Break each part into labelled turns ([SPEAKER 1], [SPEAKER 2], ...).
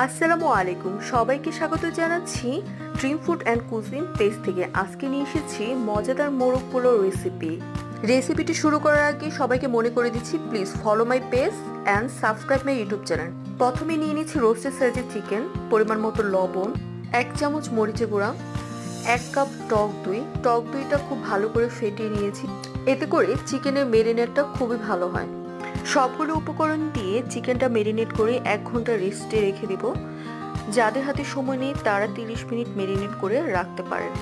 [SPEAKER 1] আসসালামু আলাইকুম, সবাইকে স্বাগত জানাচ্ছি dream food and cuisine page থেকে। আজকে নিয়ে এসেছি মজাদার মোরগ পোলাও রেসিপিটি শুরু করার আগে সবাইকে মনে করে দিচ্ছি, please follow my page and subscribe my YouTube channel. প্রথমে নিয়ে নিচ্ছি রোস্টেড সাইজের চিকেন, পরিমাণ মতো লবণ, 1 চামচ মরিচের গুঁড়া, 1 কাপ টক দইটা খুব ভালো করে ফেটিয়ে নিয়েছি। এতে করে চিকেনের মেরিনেটটা খুবই ভালো হয়। সবগুলো উপকরণ দিয়ে চিকেনটা মেরিনেট করে 1 ঘন্টা রেস্টে রেখে দিব। যাদের হাতে সময় নেই তারা 30 মিনিট মেরিনেট করে রাখতে পারেন।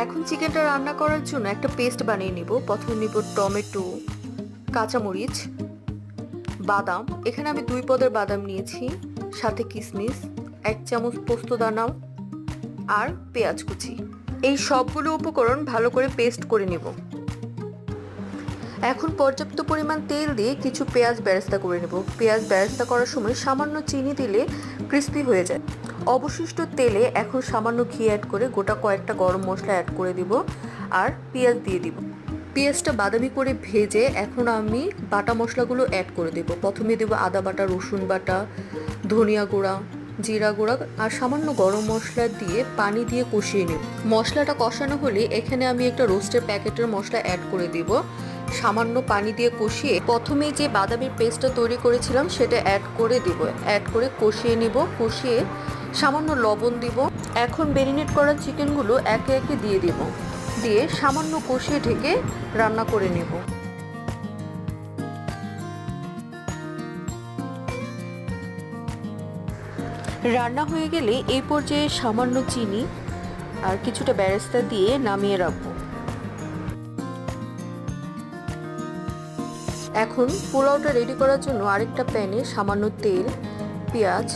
[SPEAKER 1] এখন চিকেনটা রান্না করার জন্য একটা পেস্ট বানিয়ে নিব। প্রথমে নিব টমেটো, কাঁচামরিচ, বাদাম। এখানে আমি 2 পদের বাদাম নিয়েছি, সাথে কিশমিশ, 1 চামচ পোস্তদানা আর পেঁয়াজ কুচি। এই সবগুলো উপকরণ ভালো করে পেস্ট করে নেব। এখন পর্যাপ্ত পরিমাণ তেল দিয়ে কিছু পেঁয়াজ বেরেস্তা করে নেব। পেঁয়াজ বেরেস্তা করার সময় সামান্য চিনি দিলে ক্রিস্পি হয়ে যায়। অবশিষ্ট তেলে এখন সামান্য ঘি অ্যাড করে গোটা কয়েকটা গরম মশলা অ্যাড করে দিব আর পেঁয়াজ দিয়ে দিব। পেঁয়াজটা বাদামি করে ভেজে এখন আমি বাটা মশলাগুলো অ্যাড করে দেব। প্রথমে দেব আদা বাটা, রসুন বাটা, ধনিয়া গুঁড়া, জিরা গুঁড়া আর সামান্য গরম মশলা দিয়ে পানি দিয়ে কষিয়ে নেব। মশলাটা কষানো হলে এখানে আমি একটা রোস্টের প্যাকেটের মশলা অ্যাড করে দিব। সামান্য পানি দিয়ে কষিয়ে প্রথমে যে বাদামের পেস্টটা তৈরি করেছিলাম সেটা অ্যাড করে দিব। অ্যাড করে কষিয়ে নিব। কষিয়ে সামান্য লবণ দিব। এখন মেরিনেট করা চিকেনগুলো একে একে দিয়ে দিব। দিয়ে সামান্য কষিয়ে ঢেকে রান্না করে নেব। রান্না হয়ে গেলে এই পর্যায়ে সামান্য চিনি আর কিছুটা বেরেস্তা দিয়ে নামিয়ে রাখবো। এখন পোলাওটা রেডি করার জন্য আরেকটা প্যানে সামান্য তেল, পেঁয়াজ,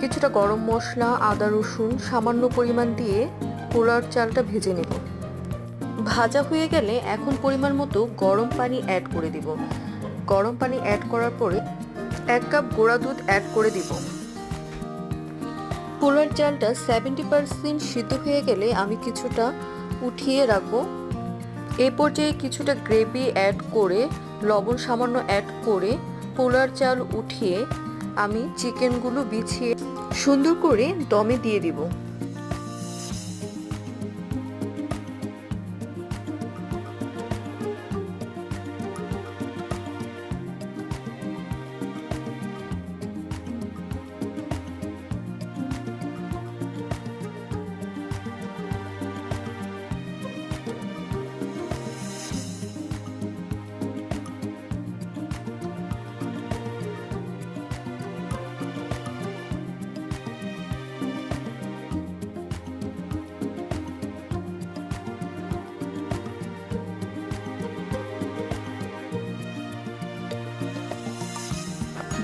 [SPEAKER 1] কিছুটা গরম মশলা, আদা রসুন সামান্য পরিমাণ দিয়ে পোলাওর চালটা ভেজে নেব। ভাজা হয়ে গেলে এখন পরিমাণ মতো গরম পানি অ্যাড করে দিব। গরম পানি অ্যাড করার পরে 1 কাপ গুঁড়া দুধ অ্যাড করে দিব। পোলাওর চালটা 70% সিদ্ধ হয়ে গেলে আমি কিছুটা উঠিয়ে রাখবো। এই পর্যায়ে কিছুটা গ্রেভি অ্যাড করে লবণ সামান্য অ্যাড করে পোলাওর চাল উঠিয়ে আমি চিকেনগুলো বিছিয়ে সুন্দর করে দমে দিয়ে দিব।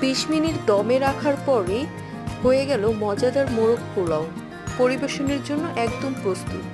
[SPEAKER 1] বিশ মিনিট দমে রাখার পরে হয়ে গেল মজাদার মোরগ পোলাও। পরিবেশনের জন্য একদম প্রস্তুত।